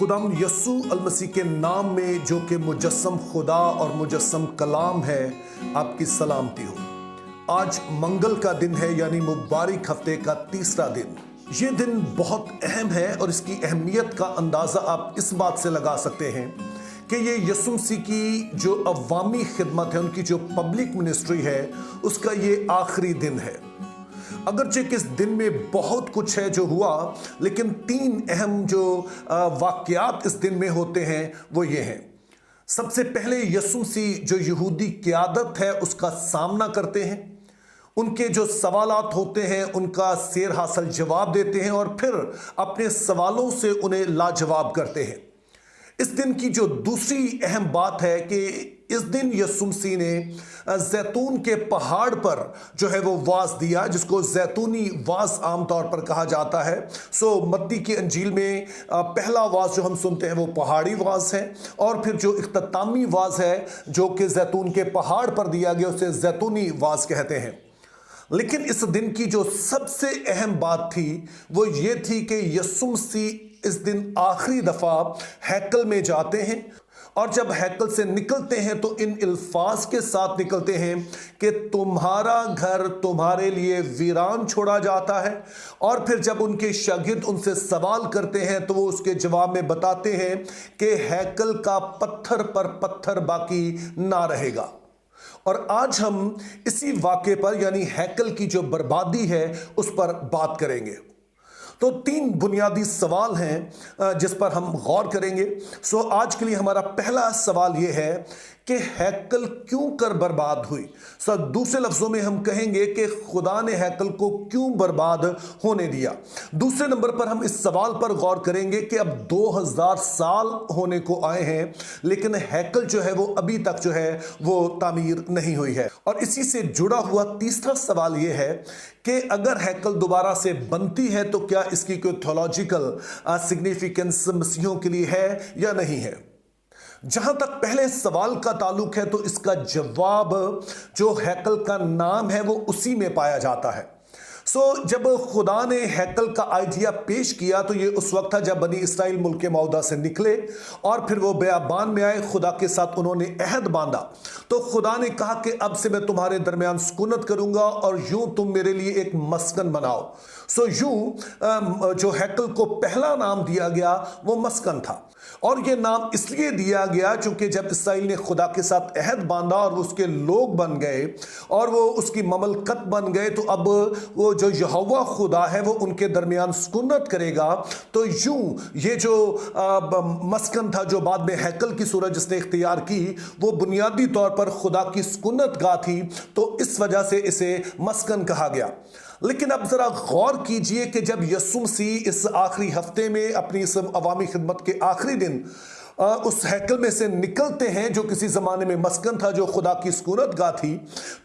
खुदाम यसू अलमसीह के नाम में जो कि मुजस्सम खुदा और मुजस्सम कलाम है, आपकी सलामती हो। आज मंगल का दिन है, यानी मुबारक हफ्ते का तीसरा दिन। ये दिन बहुत अहम है और इसकी अहमियत का अंदाज़ा आप इस बात से लगा सकते हैं कि ये यसू मसीह की जो अवामी खिदमत है, उनकी जो पब्लिक मिनिस्ट्री है, उसका ये आखिरी दिन है। अगरचे किस दिन में बहुत कुछ है जो हुआ, लेकिन तीन अहम जो वाक़यात इस दिन में होते हैं वो ये हैं। सबसे पहले यसू मसीह जो यहूदी क़यादत है उसका सामना करते हैं, उनके जो सवालात होते हैं उनका सेर हासिल जवाब देते हैं और फिर अपने सवालों से उन्हें लाजवाब करते हैं। इस दिन की जो दूसरी अहम बात है कि इस दिन यसू मसीह ने जैतून के पहाड़ पर जो है वो वाज दिया, जिसको जैतूनी वाज आमतौर पर कहा जाता है। मत्ती की अंजील में पहला वाज जो हम सुनते हैं वो पहाड़ी वाज है, और फिर जो इख्तितामी वाज है जो कि जैतून के पहाड़ पर दिया गया उसे जैतूनी वाज कहते हैं। लेकिन इस दिन की जो सबसे अहम बात थी वो ये थी कि यसू मसीह इस दिन आखिरी दफा हैकल में जाते हैं, और जब हैकल से निकलते हैं तो इन अल्फाज के साथ निकलते हैं कि तुम्हारा घर तुम्हारे लिए वीरान छोड़ा जाता है। और फिर जब उनके शागिर्द उनसे सवाल करते हैं तो वो उसके जवाब में बताते हैं कि हैकल का पत्थर पर पत्थर बाकी ना रहेगा। और आज हम इसी वाक़े पर, यानी हैकल की जो बर्बादी है, उस पर बात करेंगे। तो तीन बुनियादी सवाल हैं जिस पर हम गौर करेंगे। आज के लिए हमारा पहला सवाल यह है कि हैकल क्यों कर बर्बाद हुई। दूसरे लफ्ज़ों में हम कहेंगे कि खुदा ने हैकल को क्यों बर्बाद होने दिया। दूसरे नंबर पर हम इस सवाल पर गौर करेंगे कि अब 2000 साल होने को आए हैं, लेकिन हैकल जो है वो अभी तक जो है वो तामीर नहीं हुई है। और इसी से जुड़ा हुआ तीसरा सवाल ये है कि अगर हैकल दोबारा से बनती है तो क्या इसकी कोई थियोलॉजिकल सिग्निफिकेंस मसीहों के लिए है या नहीं है। जहां तक पहले सवाल का ताल्लुक है तो इसका जवाब जो हैकल का नाम है वो उसी में पाया जाता है। जब खुदा ने हैकल का आइडिया पेश किया तो ये उस वक्त था जब बनी इसराइल मुल्क मौदा से निकले और फिर वो बियाबान में आए, खुदा के साथ उन्होंने अहद बांधा। तो खुदा ने कहा कि अब से मैं तुम्हारे दरमियान सुकूनत करूंगा और यूं तुम मेरे लिए एक मस्कन बनाओ। यूं जो हैकल को पहला नाम दिया गया वो मस्कन था, और ये नाम इसलिए दिया गया क्योंकि जब इसराइल ने खुदा के साथ अहद बांधा और वो उसके लोग बन गए और वो उसकी ममलकत बन गए, तो अब वो जो यहोवा खुदा है वो उनके दरमियान सुकूनत करेगा। तो यूं ये जो मस्कन था जो बाद में हैकल की सूरत जिसने इख्तियार की, वो बुनियादी तौर पर खुदा की सुकूनत गाह थी, तो इस वजह से इसे मस्कन कहा गया। लेकिन अब जरा गौर कीजिए कि जब यसू मसीह इस आखिरी हफ्ते में अपनी इस अवामी खिदमत के आखिरी दिन उस हैकल में से निकलते हैं जो किसी ज़माने में मस्कन था, जो खुदा की सुकूनत गाह थी,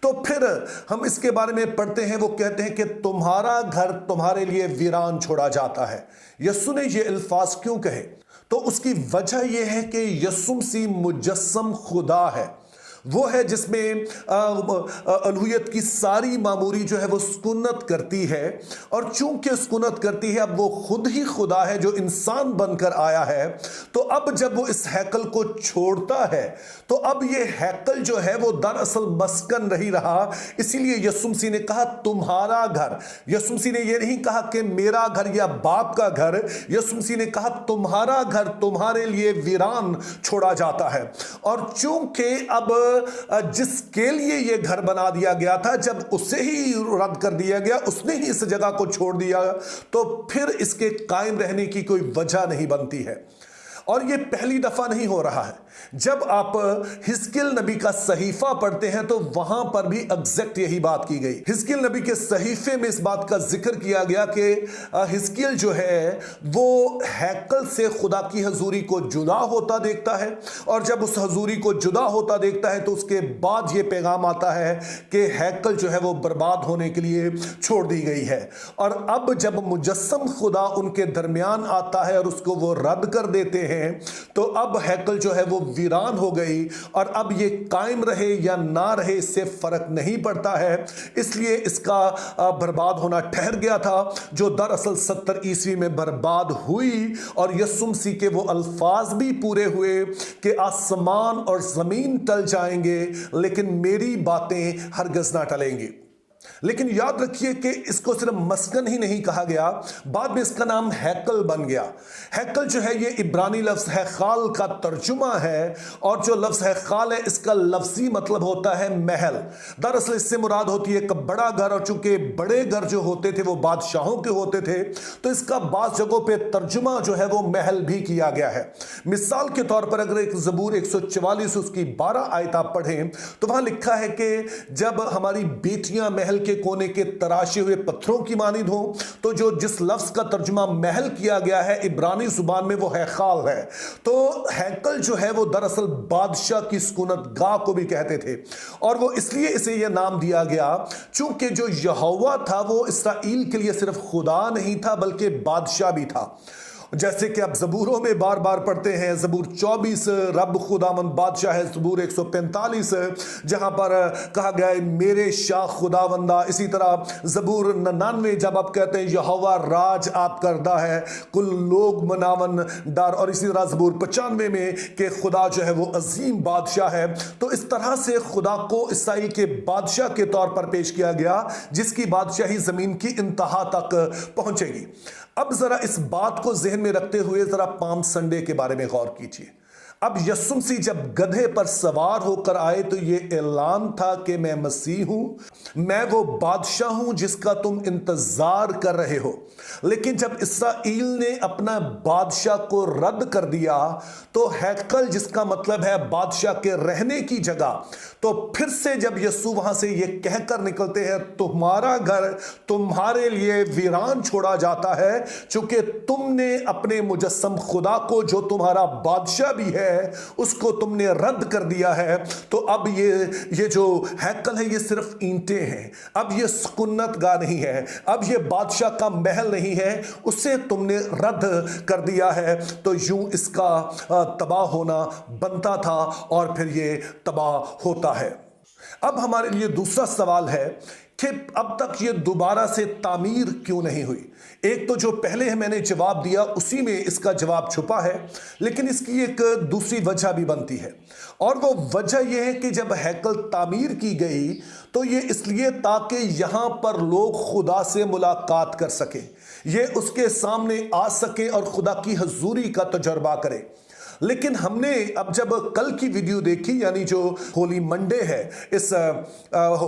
तो फिर हम इसके बारे में पढ़ते हैं। वो कहते हैं कि तुम्हारा घर तुम्हारे लिए वीरान छोड़ा जाता है। यसू ने ये अल्फाज क्यों कहे? तो उसकी वजह यह है कि यसू मसीह मुजस्सम खुदा है, वो है जिसमें अलूहियत की सारी मामूरी जो है वो सुकूनत करती है। और चूंकि सुकूनत करती है, अब वो खुद ही खुदा है जो इंसान बनकर आया है। तो अब जब वो इस हैकल को छोड़ता है तो अब ये हैकल जो है वो दरअसल मस्कन नहीं रहा। इसीलिए यसू मसीह ने कहा तुम्हारा घर। यसू मसीह ने ये नहीं कहा कि मेरा घर या बाप का घर, यसू मसीह ने कहा तुम्हारा घर तुम्हारे लिए वीरान छोड़ा जाता है। और चूंकि अब जिसके लिए यह घर बना दिया गया था, जब उसे ही रद्द कर दिया गया, उसने ही इस जगह को छोड़ दिया, तो फिर इसके कायम रहने की कोई वजह नहीं बनती है। और ये पहली दफा नहीं हो रहा है। जब आप हिजकिय्याह नबी का सहीफा पढ़ते हैं तो वहां पर भी एग्जैक्ट यही बात की गई। हिजकिय्याह नबी के सहीफे में इस बात का जिक्र किया गया कि हिजकिय्याह जो है वो हैकल से खुदा की हजूरी को जुदा होता देखता है, और जब उस हजूरी को जुदा होता देखता है तो उसके बाद ये पैगाम आता है कि हैकल जो है वो बर्बाद होने के लिए छोड़ दी गई है। और अब जब मुजस्सम खुदा उनके दरमियान आता है और उसको वो रद्द कर देते हैं, ہیں تو اب ہیکل جو ہے وہ ویران ہو گئی، اور اب یہ قائم رہے یا نہ رہے اس سے فرق نہیں پڑتا ہے، اس لیے اس کا برباد ہونا ٹھہر گیا تھا، جو دراصل 70 عیسوی میں برباد ہوئی۔ اور یسوع مسیح کے وہ الفاظ بھی پورے ہوئے کہ آسمان اور زمین ٹل جائیں گے لیکن میری باتیں ہرگز نہ ٹلیں گی۔ لیکن یاد رکھیے کہ اس کو صرف مسکن ہی نہیں کہا گیا، بعد میں اس کا نام ہیکل بن گیا۔ ہیکل جو ہے یہ عبرانی لفظ ہیخال کا ترجمہ ہے، اور جو لفظ ہیخال ہے اس کا لفظی مطلب ہوتا ہے محل۔ دراصل اس سے مراد ہوتی ہے ایک بڑا گھر، اور چونکہ بڑے گھر جو ہوتے تھے وہ بادشاہوں کے ہوتے تھے تو اس کا بعض جگہوں پہ ترجمہ جو ہے وہ محل بھی کیا گیا ہے۔ مثال کے طور پر اگر ایک زبور 144 اس کی 12 آیت آپ پڑھیں تو وہاں لکھا ہے کہ جب ہماری بیٹیاں محل کے کونے کے تراشے ہوئے پتھروں کی مانند ہوں، تو جس لفظ کا ترجمہ محل کیا گیا ہے عبرانی زبان میں وہ ہیخال ہے۔ تو ہیکل جو ہے وہ دراصل بادشاہ کی سکونت گاہ کو بھی کہتے تھے، اور وہ اس لیے اسے یہ نام دیا گیا چونکہ جو یہوہ تھا وہ اسرائیل کے لیے صرف خدا نہیں تھا بلکہ بادشاہ بھی تھا۔ جیسے کہ آپ زبوروں میں بار بار پڑھتے ہیں، زبور 24 رب خداوند بادشاہ ہے، زبور 145 جہاں پر کہا گیا ہے میرے شاہ خداوندہ، اسی طرح زبور 99 جب آپ کہتے ہیں یہوہ راج آپ کردہ ہے کل لوگ مناون ڈار، اور اسی طرح زبور 95 میں کہ خدا جو ہے وہ عظیم بادشاہ ہے۔ تو اس طرح سے خدا کو اسرائیل کے بادشاہ کے طور پر پیش کیا گیا جس کی بادشاہی زمین کی انتہا تک پہنچے گی۔ اب ذرا اس بات کو ذہن میں رکھتے ہوئے ذرا پام سنڈے کے بارے میں غور کیجیے۔ اب یسوع مسیح جب گدھے پر سوار ہو کر آئے تو یہ اعلان تھا کہ میں مسیح ہوں، میں وہ بادشاہ ہوں جس کا تم انتظار کر رہے ہو۔ لیکن جب اسرائیل نے اپنا بادشاہ کو رد کر دیا تو ہیکل جس کا مطلب ہے بادشاہ کے رہنے کی جگہ، تو پھر سے جب یسوع وہاں سے یہ کہہ کر نکلتے ہیں تمہارا گھر تمہارے لیے ویران چھوڑا جاتا ہے چونکہ تم نے اپنے مجسم خدا کو جو تمہارا بادشاہ بھی ہے اس کو تم نے رد کر دیا ہے، تو اب یہ جو ہیکل ہے یہ صرف اینٹیں ہیں، اب یہ سکونت گاہ نہیں ہے، اب یہ بادشاہ کا محل نہیں ہے، اسے تم نے رد کر دیا ہے۔ تو یوں اس کا تباہ ہونا بنتا تھا اور پھر یہ تباہ ہوتا ہے۔ اب ہمارے لیے دوسرا سوال ہے کہ اب تک یہ دوبارہ سے تعمیر کیوں نہیں ہوئی؟ ایک تو جو پہلے میں نے جواب دیا اسی میں اس کا جواب چھپا ہے، لیکن اس کی ایک دوسری وجہ بھی بنتی ہے، اور وہ وجہ یہ ہے کہ جب ہیکل تعمیر کی گئی تو یہ اس لیے تاکہ یہاں پر لوگ خدا سے ملاقات کر سکیں، یہ اس کے سامنے آ سکیں اور خدا کی حضوری کا تجربہ کریں۔ لیکن ہم نے اب جب کل کی ویڈیو دیکھی، یعنی جو ہولی منڈے ہے، اس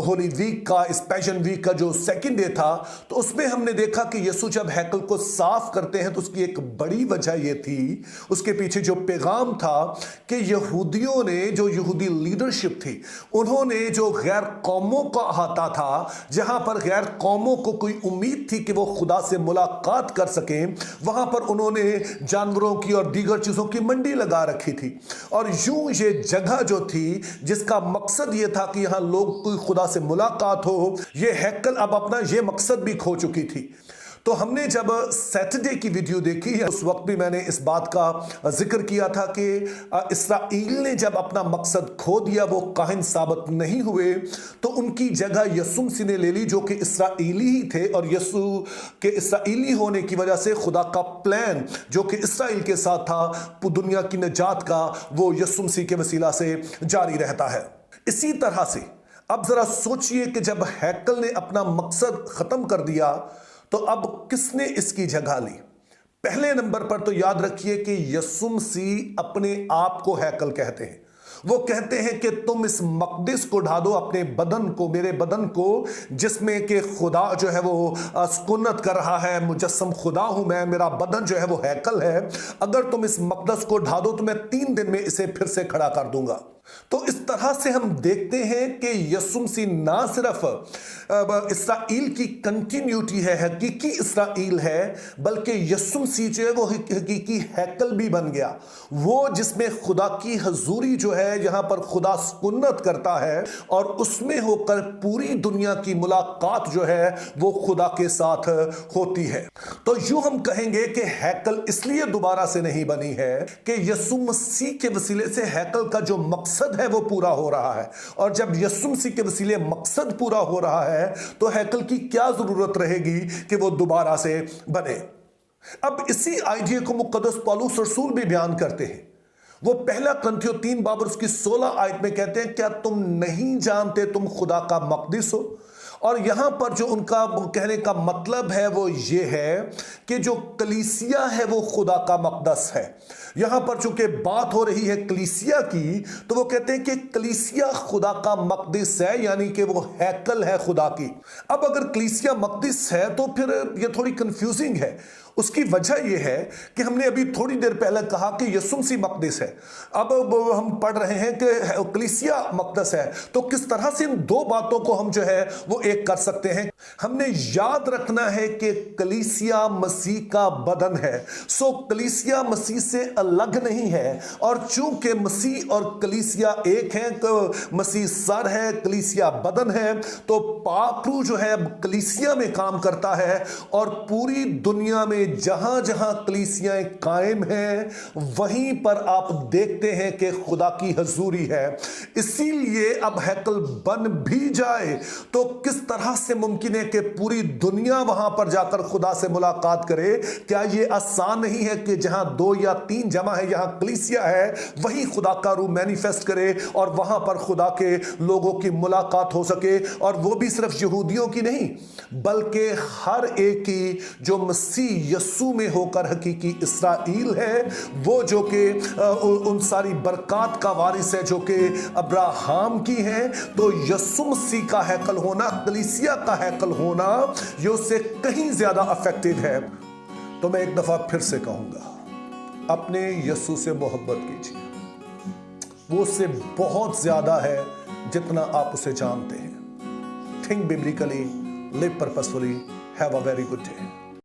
ہولی ویک کا، اس پیشن ویک کا جو سیکنڈ ڈے تھا، تو اس میں ہم نے دیکھا کہ یسوع جب ہیکل کو صاف کرتے ہیں تو اس کی ایک بڑی وجہ یہ تھی، اس کے پیچھے جو پیغام تھا کہ یہودیوں نے، جو یہودی لیڈرشپ تھی، انہوں نے جو غیر قوموں کا احاطہ تھا، جہاں پر غیر قوموں کو کوئی امید تھی کہ وہ خدا سے ملاقات کر سکیں، وہاں پر انہوں نے جانوروں کی اور دیگر چیزوں کی منڈی لگا رکھی تھی، اور یوں یہ جگہ جو تھی جس کا مقصد یہ تھا کہ یہاں لوگ کوئی خدا سے ملاقات ہو، یہ ہیکل اب اپنا یہ مقصد بھی کھو چکی تھی۔ تو ہم نے جب سیٹرڈے کی ویڈیو دیکھی، اس وقت بھی میں نے اس بات کا ذکر کیا تھا کہ اسرائیل نے جب اپنا مقصد کھو دیا، وہ کاہن ثابت نہیں ہوئے، تو ان کی جگہ یسوع مسیح نے لے لی جو کہ اسرائیلی ہی تھے، اور یسوع کے اسرائیلی ہونے کی وجہ سے خدا کا پلان جو کہ اسرائیل کے ساتھ تھا دنیا کی نجات کا، وہ یسوع مسیح کے وسیلہ سے جاری رہتا ہے۔ اسی طرح سے اب ذرا سوچئے کہ جب ہیکل نے اپنا مقصد ختم کر دیا تو اب کس نے اس کی جگہ لی؟ پہلے نمبر پر تو یاد رکھیے کہ یسوع مسیح اپنے آپ کو ہیکل کہتے ہیں۔ وہ کہتے ہیں کہ تم اس مقدس کو ڈھا دو، اپنے بدن کو، میرے بدن کو، جس میں کہ خدا جو ہے وہ سکونت کر رہا ہے، مجسم خدا ہوں میں، میرا بدن جو ہے وہ ہیکل ہے، اگر تم اس مقدس کو ڈھا دو تو میں 3 دن میں اسے پھر سے کھڑا کر دوں گا۔ तो इस तरह से हम देखते हैं कि यीशु मसीह ना सिर्फ इसराइल की कंटिन्यूटी है, हकीकी इसराइल है, बल्कि यीशु मसीह जो है वो हकीकी हैकल भी बन गया, वो जिसमें खुदा की हजूरी जो है, जहां पर खुदा सुन्नत करता है और उसमें होकर पूरी दुनिया की मुलाकात जो है वो खुदा के साथ होती है। तो यूं हम कहेंगे कि हैकल इसलिए दोबारा से नहीं बनी है कि यीशु मसीह के वसीले से हैकल का जो मकसद है वो पूरा हो रहा है, और जब यीशु मसीह के वसीले मकसद पूरा हो रहा है तो हैकल की क्या जरूरत रहेगी कि वो दोबारा से बने। अब इसी आइडिया को मुकद्दस पौलुस रसूल भी बयान करते हैं। वो पहला कुरिन्थियों 3 बाब उसकी 16 आयत में कहते हैं, क्या तुम नहीं जानते तुम खुदा का मकदस हो? और यहां पर जो उनका कहने का मतलब है वो ये है कि जो कलीसिया है वो खुदा का मकदस है। यहां पर चूंकि बात हो रही है कलीसिया की, तो वो कहते हैं कि कलीसिया खुदा का मकदस है, यानी कि वो हैकल है खुदा की। अब अगर कलीसिया मकदस है तो फिर ये थोड़ी कंफ्यूजिंग है। उसकी वजह यह है कि हमने अभी थोड़ी देर पहले कहा कि यीशु मसीह मकदस है, अब हम पढ़ रहे हैं कि कलीसिया मकदस है, तो किस तरह से इन दो बातों को हम जो है वो एक कर सकते हैं? हमने याद रखना है कि कलीसिया मसीह का बदन है, सो कलीसिया मसीह से अलग नहीं है, और चूंकि मसीह और कलीसिया एक है, मसीह सर है, कलीसिया बदन है, तो पापरू जो है कलीसिया में काम करता है, और पूरी दुनिया में जहां जहां कलीसियाएं कायम हैं वहीं पर आप देखते हैं कि खुदा की हजूरी है। इसीलिए अब हैकल बन भी जाए तो किस तरह से मुमकिन है कि पूरी दुनिया वहां पर जाकर खुदा से मुलाकात करे? क्या यह आसान नहीं है कि जहां 2 या 3 जमा है, यहां कलीसिया है, वहीं खुदा का रूह मैनिफेस्ट करे और वहां पर खुदा के लोगों की मुलाकात हो सके? और वो भी सिर्फ यहूदियों की नहीं, बल्कि हर एक की जो मसीह यस्सू में होकर हकीकी इसराइल है, वो जो कि उन सारी बरकत का वारिस है जो कि अब्राहम की है। तो यस्सू मसीह का हैकल होना, कलीसिया का हैकल होना, ये उससे कहीं ज्यादा अफेक्टिव है। तो मैं एक दफा फिर से कहूंगा, अपने यस्सू से मोहब्बत कीजिए, वो उससे बहुत ज्यादा है जितना आप उसे जानते हैं। Think biblically, live purposefully, have a very good day.